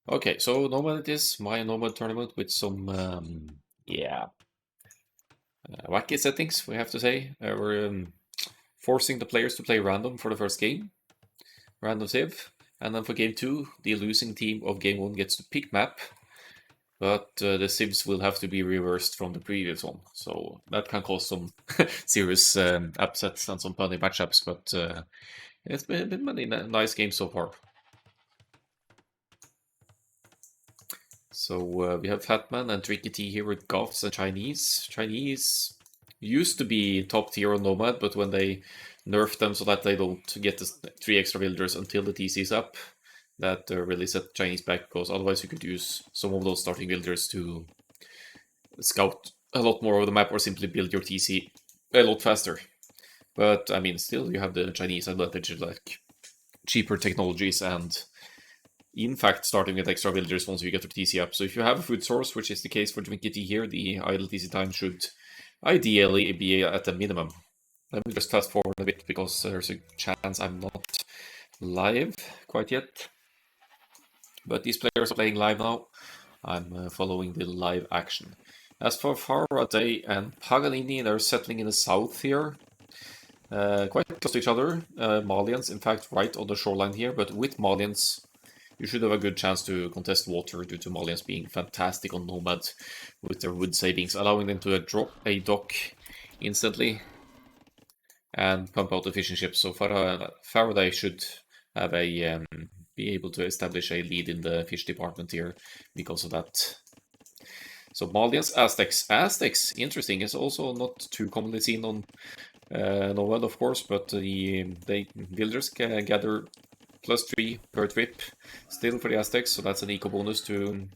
Okay, so Nomad it is, my Nomad tournament with some, wacky settings, we have to say. We're forcing the players to play random for the first game, random save, and then for game 2, the losing team of game 1 gets to pick map, but the civs will have to be reversed from the previous one, so that can cause some serious upsets and some funny matchups, but it's been many nice games so far. So we have Fatman and Tricky T here with Goths and Chinese. Chinese used to be top tier on Nomad, but when they nerfed them so that they don't get the 3 extra villagers until the TC is up, that really set Chinese back, because otherwise you could use some of those starting villagers to scout a lot more of the map or simply build your TC a lot faster. But I mean, still you have the Chinese advantage, like cheaper technologies and in fact starting with extra villagers once you get your TC up. So if you have a food source, which is the case for Drinky here, the idle TC time should ideally be at a minimum. Let me just fast forward a bit because there's a chance I'm not live quite yet. But these players are playing live now. I'm following the live action. As for Faraday and Paganini, they're settling in the south here. Quite close to each other. Malians, in fact, right on the shoreline here, but with Malians, you should have a good chance to contest water due to Malians being fantastic on Nomad with their wood savings, allowing them to drop a dock instantly and pump out efficient ships. So Faraday should have a be able to establish a lead in the fish department here because of that. So Malians, Aztecs. Aztecs, interesting, is also not too commonly seen on Nomad, of course, but the villagers can gather +3 per trip still for the Aztecs, so that's an eco bonus to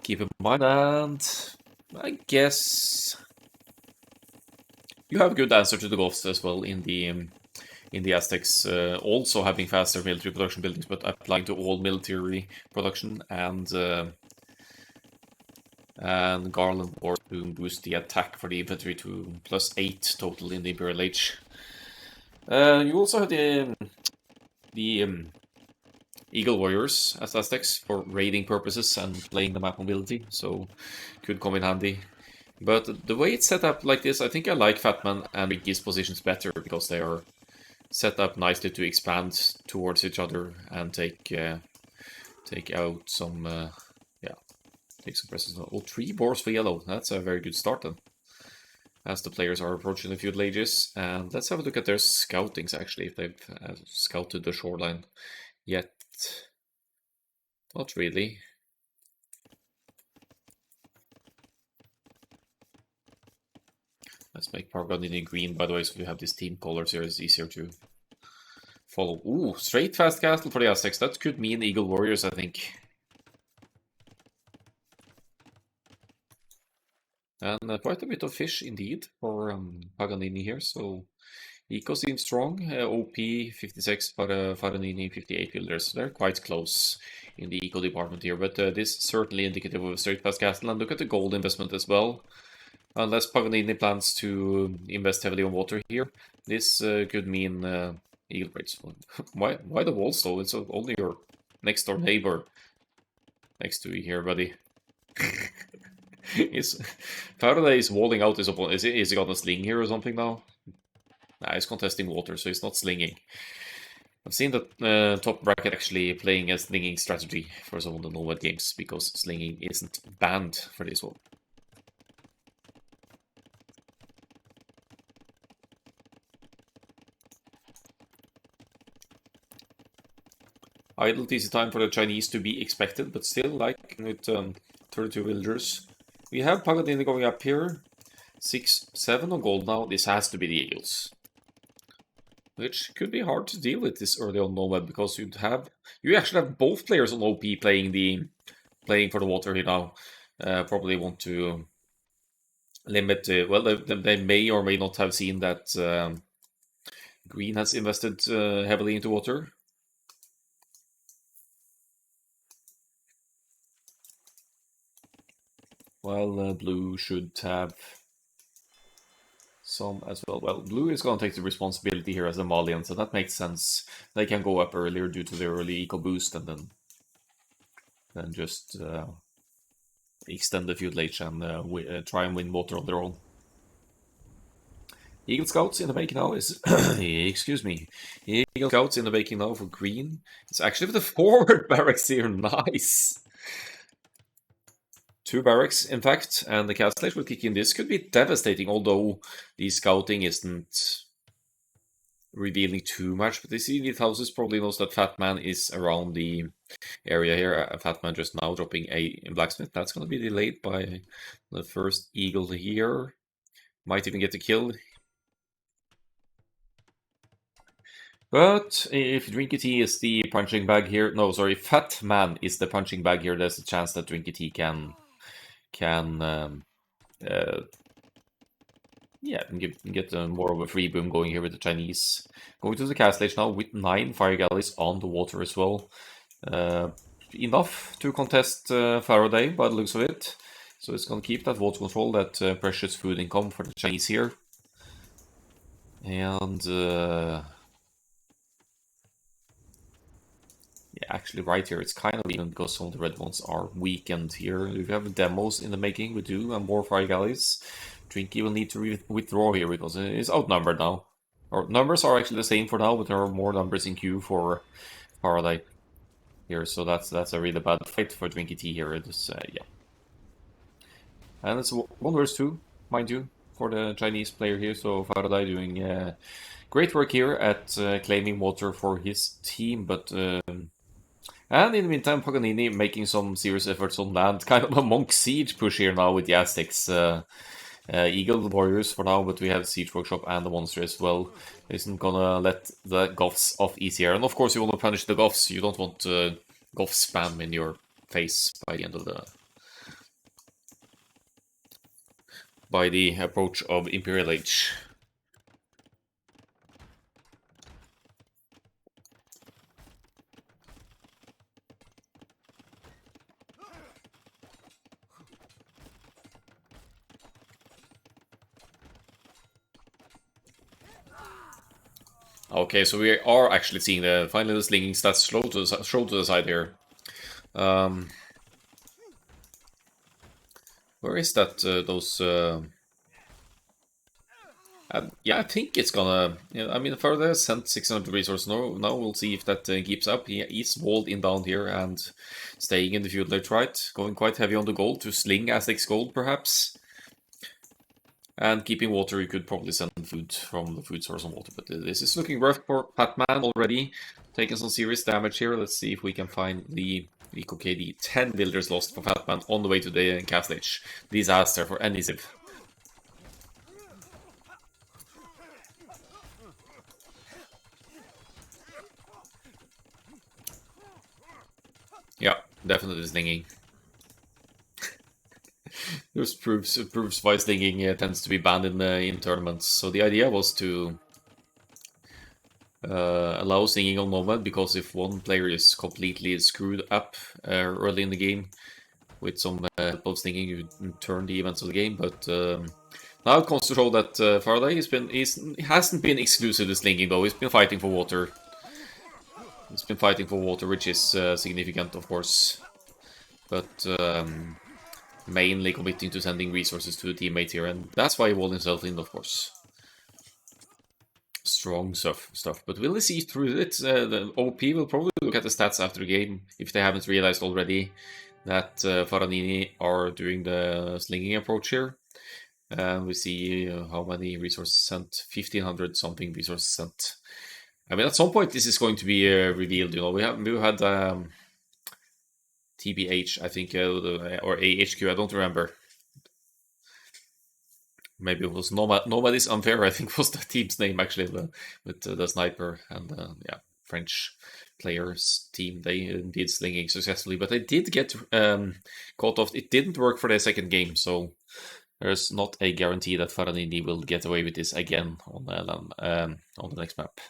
keep in mind. And I guess you have a good answer to the Goths as well in the Aztecs, also having faster military production buildings, but applying to all military production and Garland War to boost the attack for the infantry to +8 total in the Imperial Age. You also have the Eagle Warriors as Aztecs for raiding purposes and playing the map mobility, so could come in handy. But the way it's set up like this, I think I like Fatman and Ricky's positions better because they are set up nicely to expand towards each other and take out some take some presses. Oh, 3 boars for yellow. That's a very good start then. As the players are approaching the feudal ages, and let's have a look at their scoutings actually, if they've scouted the shoreline yet. Not really. Let's make Paganini green, by the way, so we have these team colors here. It's easier to follow. Ooh, straight fast castle for the Aztecs. That could mean Eagle Warriors, I think. And quite a bit of fish indeed for Paganini here, so Eco seems strong. OP 56, Faranini 58 builders. They're quite close in the eco department here, but this is certainly indicative of a straight fast castle. And look at the gold investment as well. Unless Paganini plans to invest heavily on water here, this could mean eagle rates. Why the walls though? It's only your next door neighbor next to you here, buddy. Faraday is walling out his opponent. Is he gonna sling here or something now? Nah, he's contesting water, so he's not slinging. I've seen the top bracket actually playing a slinging strategy for some of the Nomad games, because slinging isn't banned for this one. Idle TC time for the Chinese to be expected, but still, like with 32 villagers. We have Pagadini going up here. 6-7 on gold now. This has to be the Eagles. Which could be hard to deal with this early on Nomad, because you actually have both players on OP playing for the water here now. Probably want to limit. Well, they may or may not have seen that green has invested heavily into water. While blue should have some as well. Well, blue is going to take the responsibility here as a Malian, so that makes sense. They can go up earlier due to the early eco boost, and then and just extend the feudal age and try and win water on their own. Eagle Scouts in the making now is excuse me. Eagle Scouts in the making now for green. It's actually with the forward barracks here. Nice. 2 barracks, in fact, and the castle age will kick in. This could be devastating, although the scouting isn't revealing too much. But they see the houses probably knows that Fat Man is around the area here. Fat Man just now dropping a blacksmith. That's going to be delayed by the first eagle here. Might even get the kill. But if Drinkity is the punching bag here, no, sorry, Fat Man is the punching bag here, there's a chance that Drinkity can yeah, get more of a free boom going here with the Chinese. Going to the castle age now with 9 fire galleys on the water as well. Enough to contest Faraday by the looks of it. So it's going to keep that water control, that precious food income for the Chinese here. And yeah, actually right here, it's kind of even because some of the red ones are weakened here. We have demos in the making, we do, and more fire galleys. Drinky will need to withdraw here because it's outnumbered now. Or numbers are actually the same for now, but there are more numbers in queue for Faraday here, so that's a really bad fight for Drinky T here. It's yeah, and it's 1 versus 2, mind you, for the Chinese player here. So Faraday doing great work here at claiming water for his team, but. And in the meantime, Paganini making some serious efforts on land. Kind of a monk siege push here now with the Aztecs. Eagle warriors for now, but we have Siege Workshop and the Monster as well. Isn't gonna let the Goths off easier. And of course you want to punish the Goths. You don't want Goth spam in your face by the end of the... by the approach of Imperial Age. Okay, so we are actually seeing finally the slinging stats show to the side here. Where is that? Yeah, I think it's gonna. I mean, further sent 600 resources. Now we'll see if that keeps up. He is walled in down here and staying in the feudal age, right? Going quite heavy on the gold to sling Aztecs gold, perhaps. And keeping water, you could probably send food from the food source on water. But this is looking rough for Patman already. Taking some serious damage here. Let's see if we can find the EcoKD. 10 villagers lost for Fatman on the way to the castle age. Disaster for any civ. Yeah, definitely slinging. This proves why slinging tends to be banned in tournaments. So the idea was to allow slinging on Nomad, because if one player is completely screwed up early in the game with some help of slinging, you turn the events of the game. But now it comes to show that Faraday hasn't been exclusive to slinging, though. He's been fighting for water. He's been fighting for water, which is significant, of course. But mainly committing to sending resources to the teammate here, and that's why he walled himself in, of course. Strong stuff. But will they see through it? The OP will probably look at the stats after the game, if they haven't realized already that Faranini are doing the slinging approach here. We see how many resources sent. 1500 something resources sent. I mean, at some point this is going to be revealed. You know, we had TBH, I think, or AHQ. I don't remember. Maybe it was Nomad. Nomad is unfair, I think, was the team's name actually, with the sniper and yeah, French players team. They did slinging successfully, but they did get caught off. It didn't work for their second game, so there's not a guarantee that Faranini will get away with this again on the next map.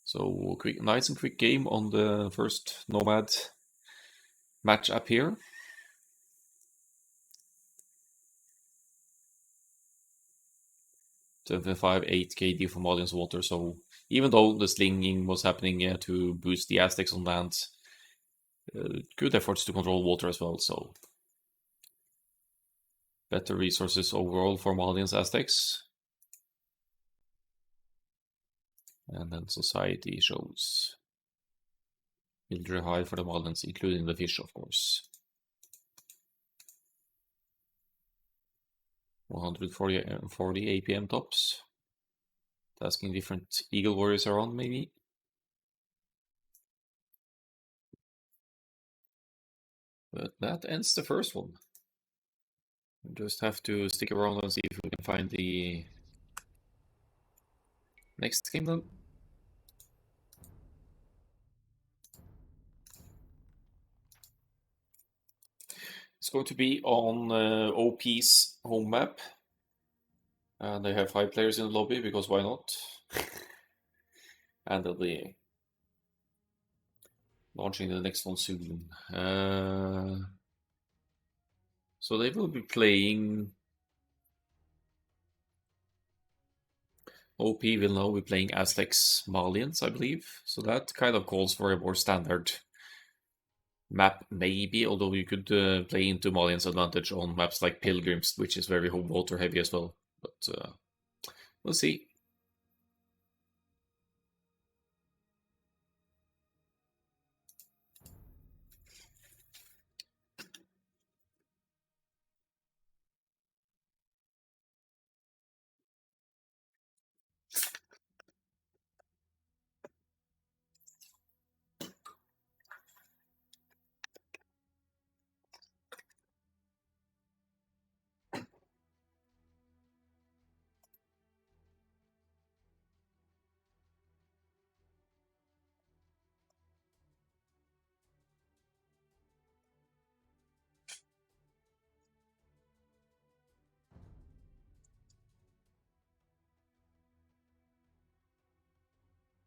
So nice and quick game on the first Nomad match up here. 75, 8 KD from Malian's water, so even though the slinging was happening to boost the Aztecs on land, good efforts to control water as well, so better resources overall for Malian's Aztecs. And then society shows Military high for the Malians, including the fish, of course. 140 APM tops. Tasking different Eagle Warriors around, maybe. But that ends the first one. We just have to stick around and see if we can find the next kingdom. It's going to be on OP's home map. And they have 5 players in the lobby, because why not? And they'll be launching the next one soon. So they will be playing... OP will now be playing Aztecs Malians, I believe. So that kind of calls for a more standard map, maybe, although you could play into Malians' advantage on maps like Pilgrims, which is very home water heavy as well. But we'll see.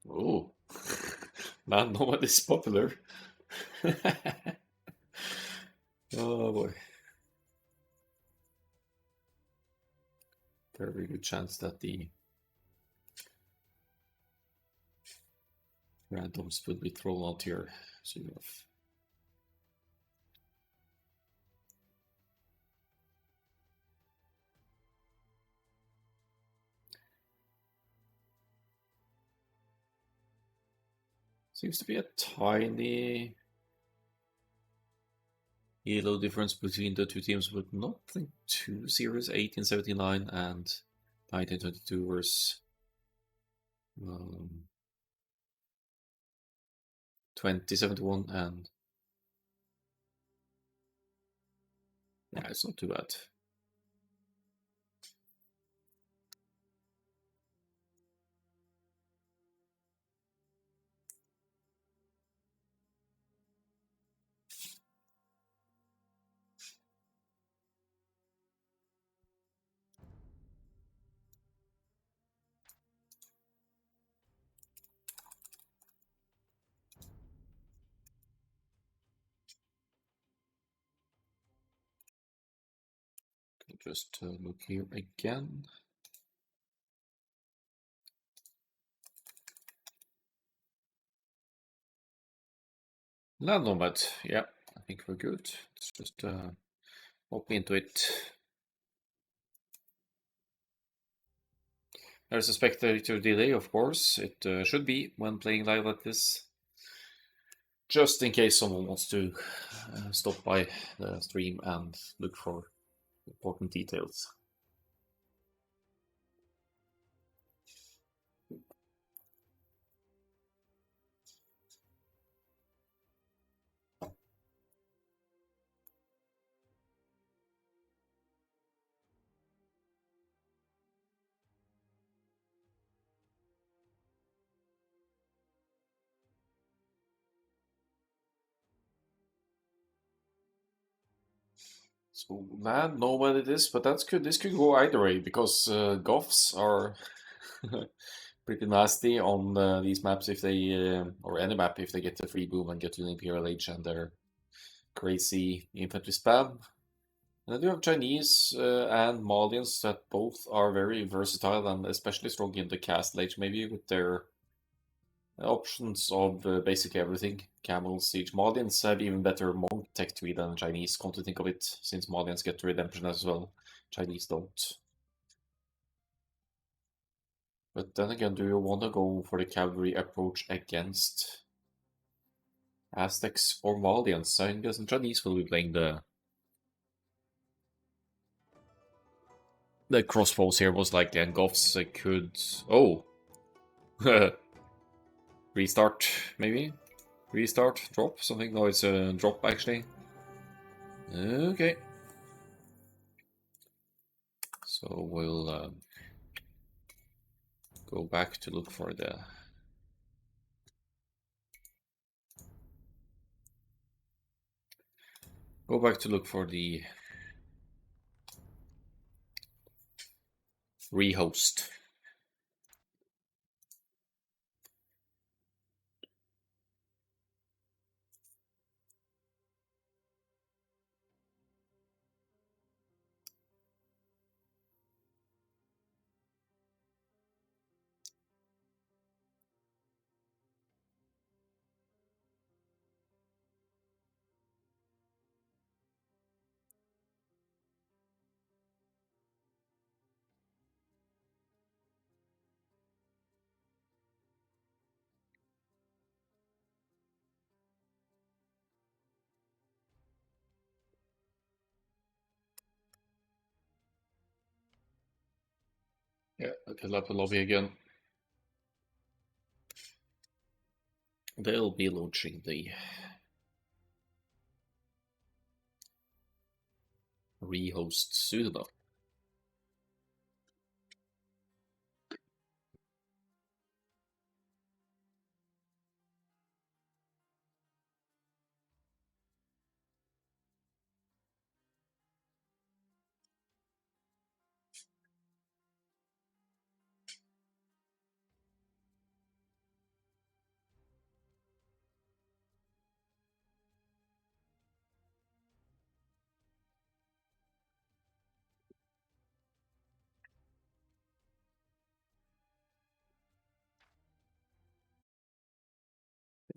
Oh, man, Nomad is popular. Oh boy. Very good chance that the randoms will be thrown out here soon enough. Seems to be a tiny yellow difference between the two teams, but nothing too serious. 1879 and 1922 versus 2071, and yeah, it's not too bad. Just look here again. Land Nomad, yeah, I think we're good. Let's just hop into it. There's a spectator delay, of course. It should be when playing live like this. Just in case someone wants to stop by the stream and look for important details. So man, know what it is, but that's good. This could go either way, because Goths are pretty nasty on these maps if they, or any map if they get a free boom and get to the Imperial Age and their crazy infantry spam. And then you have Chinese and Malians that both are very versatile and especially strong in the Castle Age, maybe with their options of basically everything. Camels, siege. Malians have even better monk tech tree than Chinese, come to think of it, since Malians get redemption as well. Chinese don't. But then again, do you want to go for the cavalry approach against Aztecs or Malians? I guess the Chinese will be playing the crossbows here most likely, and Goths could. Oh! Restart, maybe? Restart, drop, something? No, it's a drop actually. Okay. So we'll go back to look for the. Go back to look for the rehost. Yeah, I'll fill up the lobby again. They'll be launching the rehost soon enough.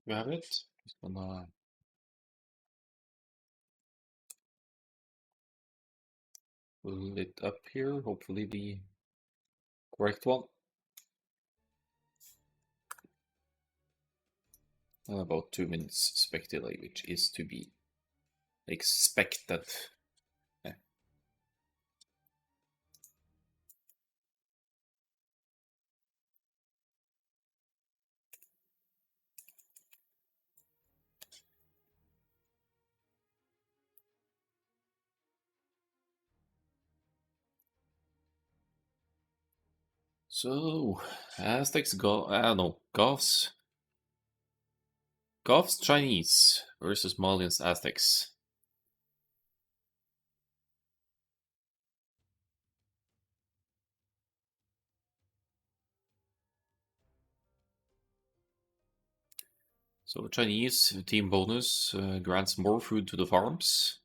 You have it? Just gonna pull it up here, hopefully the correct one. About 2 minutes spec delay, which is to be expected. Yeah. So, Aztecs go. No, Goths. Goths Chinese versus Malians Aztecs. So Chinese team bonus grants more food to the farms,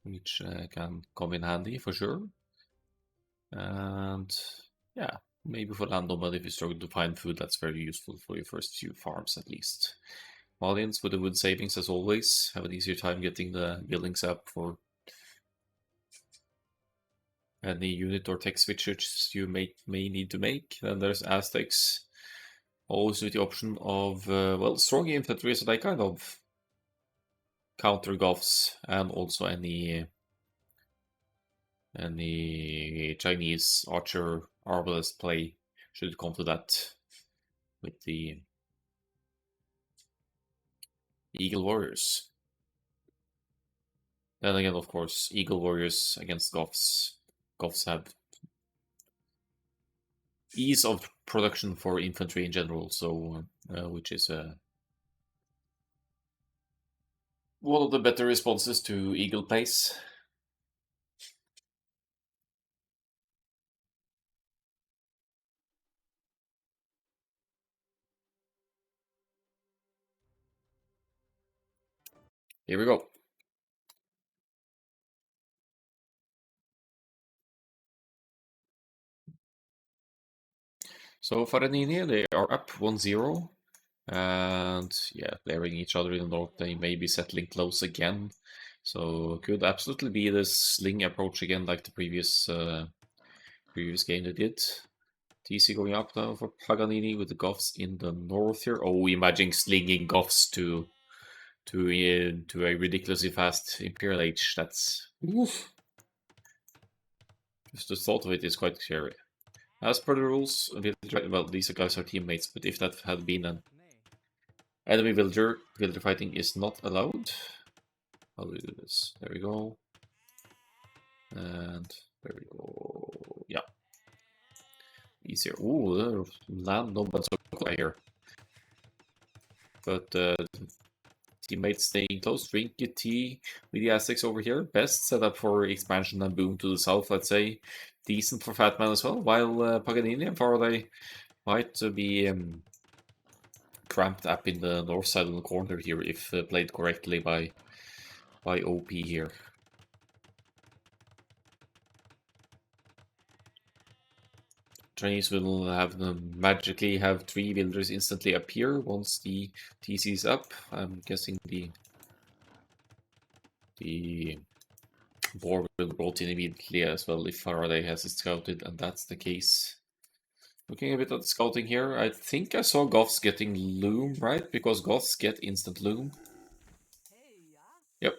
which can come in handy for sure. And yeah, maybe for land nomad if you struggle to find food, that's very useful for your first few farms at least. Malians with the wood savings as always have an easier time getting the buildings up for any unit or tech switches you may need to make. Then there's Aztecs, always with the option of well, strong infantry, so they kind of counter Goths and also any Chinese archer arbalest play should come to that with the Eagle Warriors. Then again, of course, Eagle Warriors against Goths. Goths have ease of production for infantry in general, so which is one of the better responses to Eagle plays. Here we go. So Faranini, they are up 1-0. And yeah, blaring each other in the north, they may be settling close again. So could absolutely be this sling approach again, like the previous game they did. TC going up now for Paganini with the Goths in the north here. Oh, imagine slinging Goths to a ridiculously fast Imperial Age. That's oof. Just the thought of it is quite scary. As per the rules, well, these guys are teammates, but if that had been an enemy villager fighting is not allowed. How do we do this? There we go. And there we go. Yeah. Easier. Ooh, land Nomad here. But teammates staying close. Drink your tea with the Aztecs over here. Best setup for expansion and boom to the south, I'd say. Decent for Fatman as well. While Paganini and Faraday might be cramped up in the north side of the corner here if played correctly by OP here. Chinese will magically have 3 villagers instantly appear once the TC is up. I'm guessing the boar will be brought in immediately as well if Faraday has it scouted, and that's the case. Looking a bit at the scouting here, I think I saw Goths getting loom, right? Because Goths get instant loom. Yep.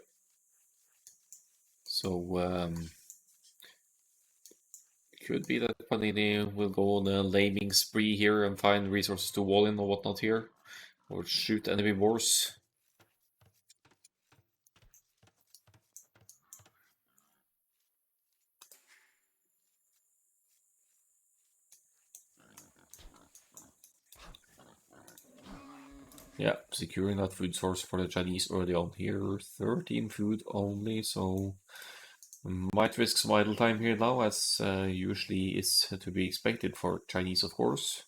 So could be that Panini will go on a laming spree here and find resources to wall in or whatnot here. Or shoot enemy boars. Yeah, securing that food source for the Chinese early on here. 13 food only, so might risk some idle time here now, as usually is to be expected for Chinese, of course.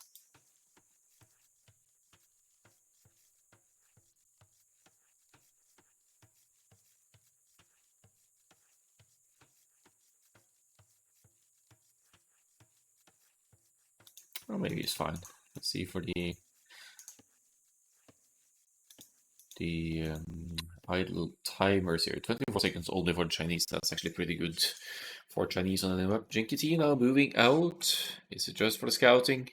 Or maybe it's fine. Let's see for the idle timers here. 24 seconds only for Chinese. That's actually pretty good for Chinese on the map. Jinky T now moving out. Is it just for the scouting?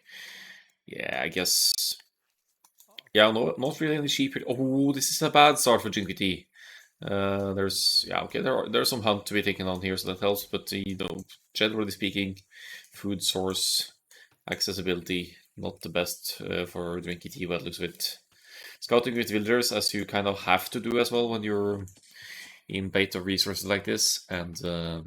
Yeah, I guess. Yeah, no, not really any sheep here. Oh, this is a bad start for Jinky T. There's okay. There's some hunt to be taken on here, so that helps. But generally speaking, food source accessibility not the best for Drinky Tea. What looks with scouting with villagers, as you kind of have to do as well when you're in bait of resources like this, and yeah,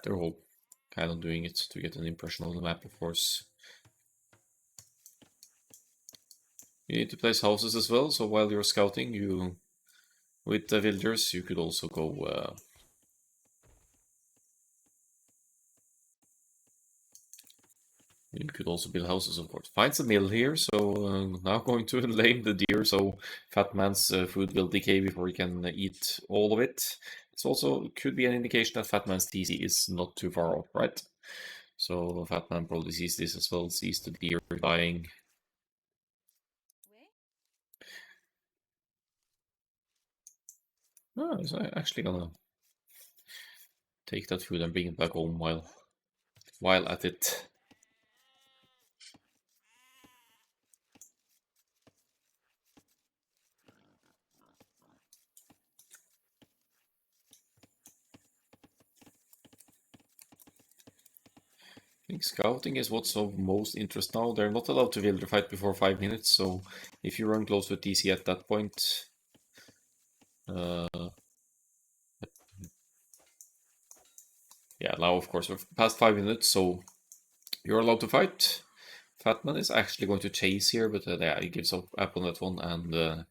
they're all kind of doing it to get an impression of the map, of course. You need to place houses as well, so while you're scouting, you with the villagers, you could also go. You could also build houses, of course. Finds a mill here, so now going to lame the deer, so Fat Man's food will decay before he can eat all of it. It's also could be an indication that Fat Man's TC is not too far off, right? So Fat Man probably sees this as well, sees the deer dying. Oh, he's actually gonna take that food and bring it back home while at it. I think scouting is what's of most interest now. They're not allowed to villager fight before 5 minutes, so if you run close with TC at that point, yeah, now of course we've passed 5 minutes, so you're allowed to fight. Fatman is actually going to chase here, but yeah, he gives up on that one and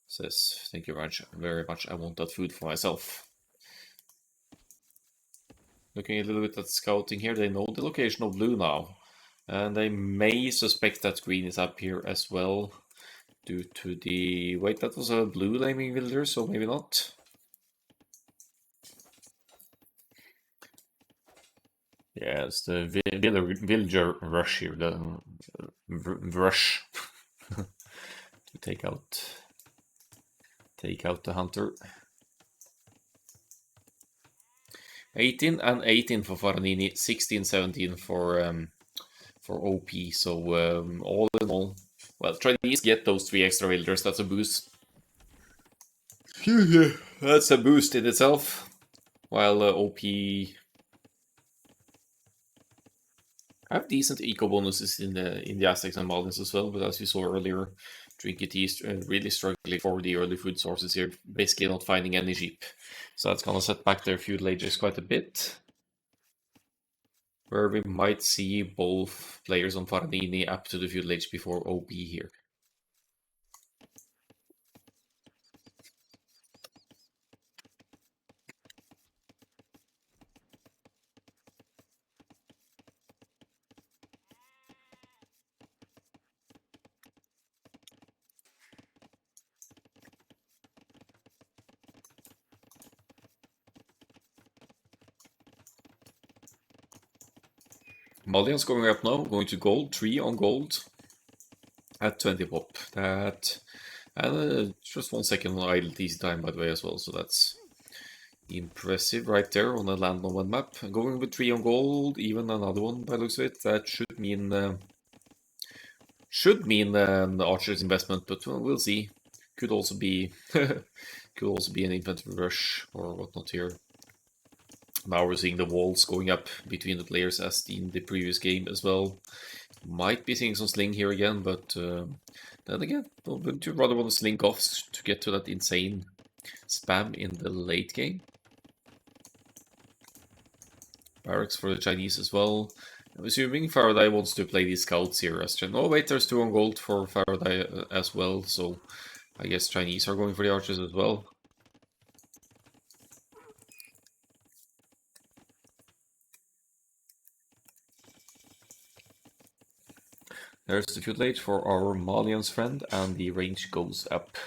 says, "Thank you very much. I want that food for myself." Looking a little bit at scouting here, they know the location of blue now, and they may suspect that green is up here as well, due to the wait. That was a blue laming villager, so maybe not. Yeah, it's the villager rush here, the rush to take out the hunter. 18 and 18 for Faranini, 16, 17 for OP. So all in all, well, Chinese get those 3 extra villagers. That's a boost. Phew, that's a boost in itself. While OP have decent eco bonuses in the Aztecs and Malians as well, but as you saw earlier, Trinket is really struggling for the early food sources here, basically not finding any sheep. So that's gonna set back their feudal ages quite a bit. Where we might see both players on Faranini up to the feudal age before OP here. Malians going up now, going to gold, 3 on gold at 20 pop. That, and just 1 second on idle TC time by the way as well, so that's impressive right there on a land Nomad map. Going with 3 on gold, even another one by the looks of it. That should mean an archer's investment, but well, we'll see. Could also be an infantry rush or whatnot here. Now we're seeing the walls going up between the players as in the previous game as well. Might be seeing some sling here again, but then again, wouldn't you rather want to sling offs to get to that insane spam in the late game? Barracks for the Chinese as well. I'm assuming Faraday wants to play these scouts here as oh wait, there's 2 on gold for Faraday as well, so I guess Chinese are going for the archers as well. There's the feudal age for our Malian's friend, and the range goes up.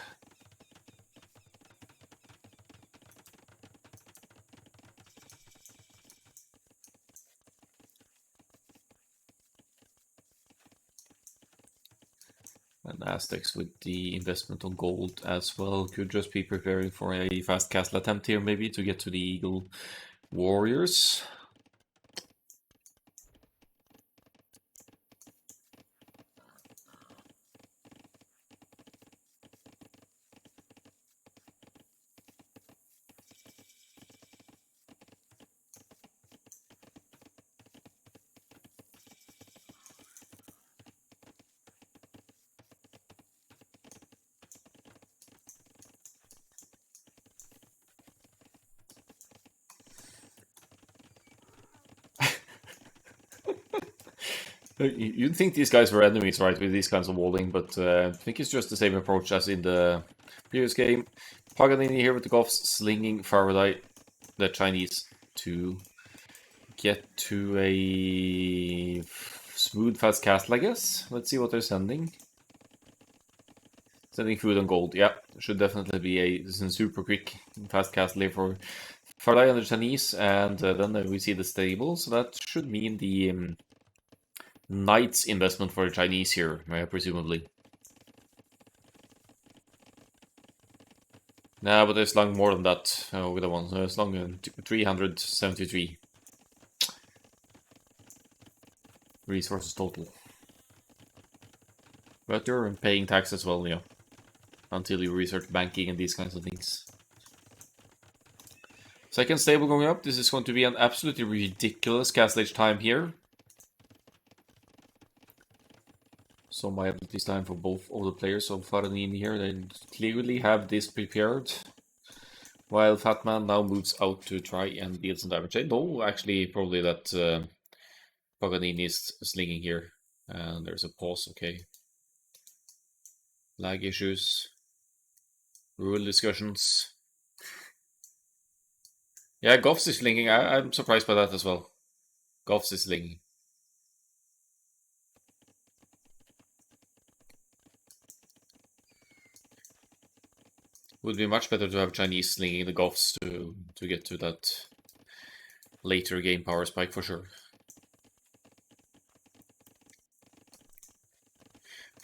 And Aztecs with the investment on gold as well could just be preparing for a fast castle attempt here maybe to get to the Eagle Warriors. You'd think these guys were enemies, right, with these kinds of walling, but I think it's just the same approach as in the previous game. Paganini here with the Goths slinging Faraday, the Chinese, to get to a smooth, fast castle, I guess. Let's see what they're sending. Sending food and gold, yeah. Should definitely be a super quick, fast castle here for Faraday and the Chinese, and then we see the stable, so that should mean the Knights investment for the Chinese here, presumably. Nah, but they slung more than that with the one. So slung 373 resources total. But you're paying tax as well, yeah. Until you research banking and these kinds of things. Second stable going up. This is going to be an absolutely ridiculous castle age time here. So my abilities time for both of the players of Faranini here. They clearly have this prepared. While Fatman now moves out to try and deal some damage. I know actually probably that Paganini is slinging here. And there's a pause, okay. Lag issues. Rule discussions. Yeah, Goffs is slinging. I'm surprised by that as well. Goffs is slinging. Would be much better to have Chinese slinging the Goffs to get to that later game power spike for sure.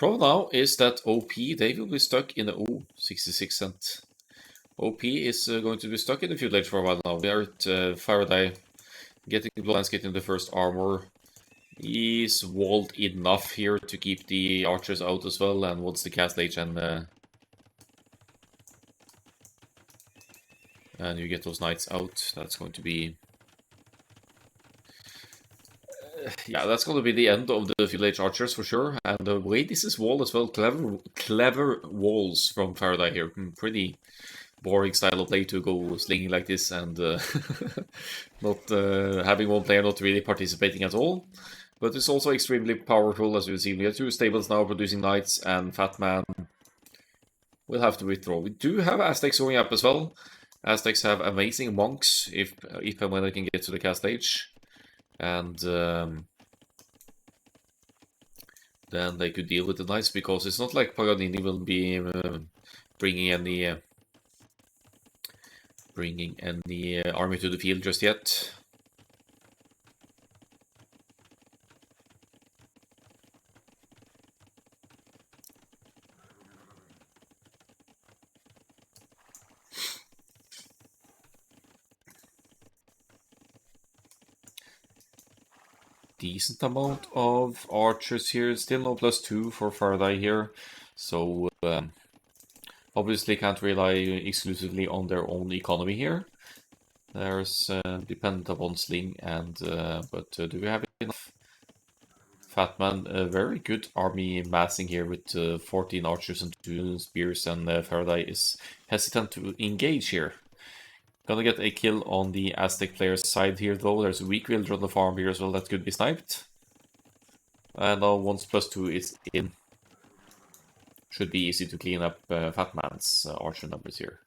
Problem now is that OP, they will be stuck in the 66 cent. OP is going to be stuck in the feudal age for a while now. We are at Faraday getting the Bloodlines, getting the first armor. He's walled enough here to keep the archers out as well, and once the castle age and you get those knights out, that's going to be... yeah, that's going to be the end of the feudal age archers for sure. And the way this is walled as well, clever walls from Faraday here. Pretty boring style of play to go slinging like this and not having one player not really participating at all. But it's also extremely powerful, as you see. We have two stables now producing knights, and Fat Man will have to withdraw. We do have Aztecs going up as well. Aztecs have amazing monks if and when they can get to the cast stage. And then they could deal with the knights, because it's not like Paganini will be bringing any army to the field just yet. Decent amount of archers here, still no +2 for Faraday here, so obviously can't rely exclusively on their own economy here. There's dependent upon Sling, and but do we have enough? Fatman, a very good army massing here with 14 archers and 2 spears, and Faraday is hesitant to engage here. Gonna get a kill on the Aztec player's side here though. There's a weak villager on the farm here as well that could be sniped. And now once +2 is in, should be easy to clean up Fatman's archer numbers here.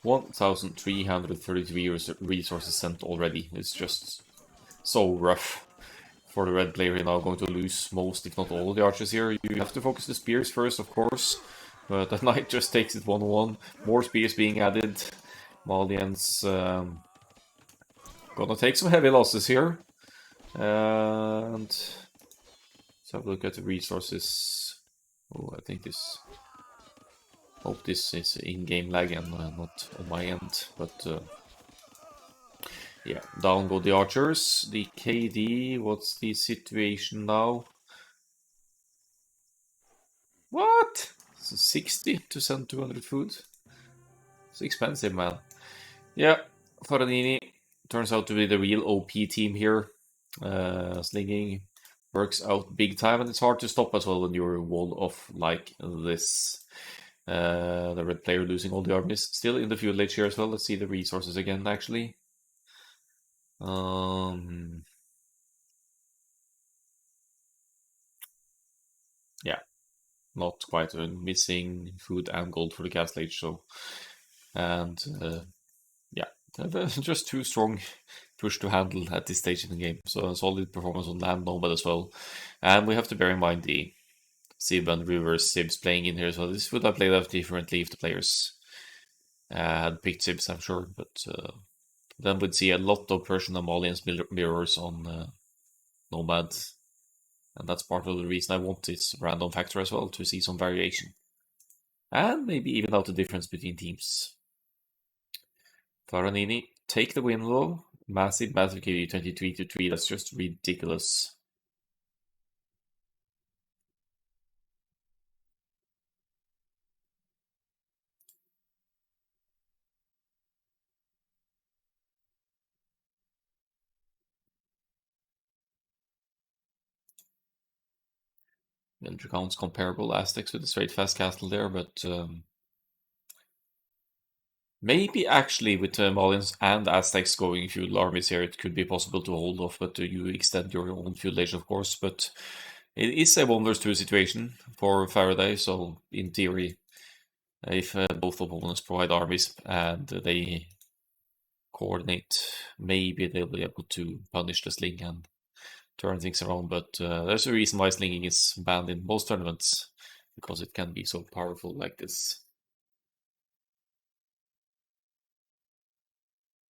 1,333 resources sent already. It's just so rough for the red player. You're now going to lose most, if not all, of the archers here. You have to focus the spears first, of course. But that knight just takes it 1-1. More spears being added. Malians gonna take some heavy losses here. And let's have a look at the resources. Oh, I think this... hope this is in-game lag and not on my end. But yeah, down go the archers. The KD, what's the situation now? What? 60 to send 200 food? It's expensive, man. Yeah, Faranini turns out to be the real OP team here. Slinging works out big time, and it's hard to stop as well when you're walled off like this. The red player losing all the armies. Still in the feudal age here as well. Let's see the resources again, actually. Yeah. Not quite missing food and gold for the castle age, so and yeah, just too strong push to handle at this stage in the game. So a solid performance on land Nomad as well, and we have to bear in mind the Civ and reverse Civs playing in here as well. This would have played out differently if the players had picked Civs, I'm sure, but then we'd see a lot of Persian and Malians mirrors on Nomad. And that's part of the reason I want this random factor as well, to see some variation. And maybe even out the difference between teams. Faranini, take the win though. Massive KD 23-3, that's just ridiculous. Villager counts comparable Aztecs with a straight fast castle there, but maybe actually with Malians and Aztecs going feudal armies here, it could be possible to hold off, but you extend your own feudal age, of course. But it is a wonders to a situation for Faraday, so in theory, if both opponents provide armies and they coordinate, maybe they'll be able to punish the Sling and turn things around. But there's a reason why Slinging is banned in most tournaments, because it can be so powerful like this.